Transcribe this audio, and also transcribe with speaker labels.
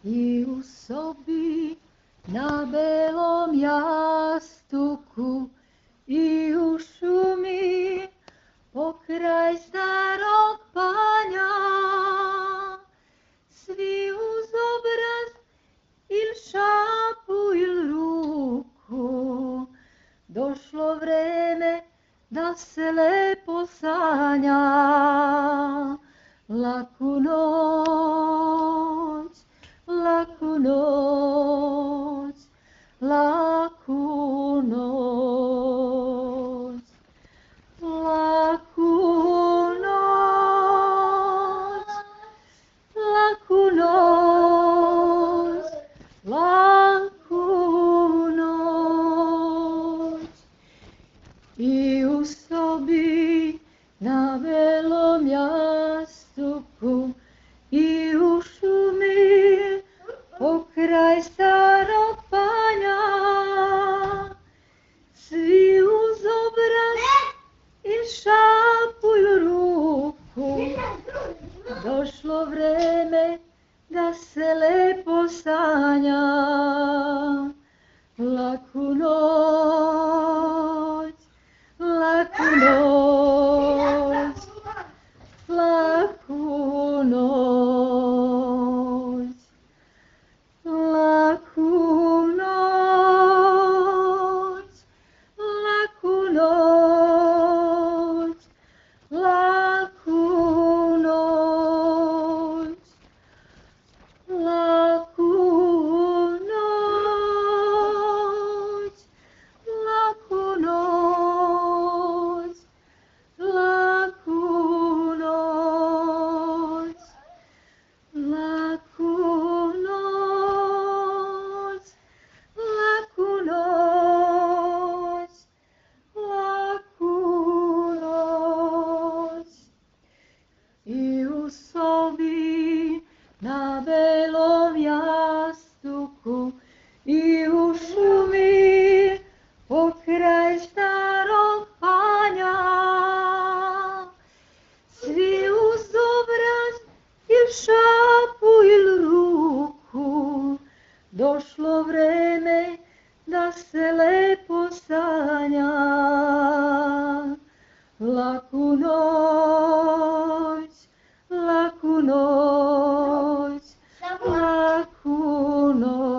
Speaker 1: I u sobi na belom jastuku i u šumi pokraj starog panja, svi uz obraz il šapu il ruku, došlo vreme da se lepo sanja. Laku noć, laku noć, laku noć, laku noć, laku noć, laku noć. I u sobi na belom jastuku i u šumi pokraj starog panja, svi uz obraz il šapu il ruku, došlo vreme da se lepo sanja. Laku noć, laku noć, laku noć, laku noć, laku noć, laku noć, laku noć, laku noć, laku noć, laku noć, laku noć, laku noć. I u sobi na belom jastuku i u šumi pokraj starog panja, svi uz obraz il šapu il ruku, došlo vreme da se lepo sanja. Laku noć, laku noć, laku noć.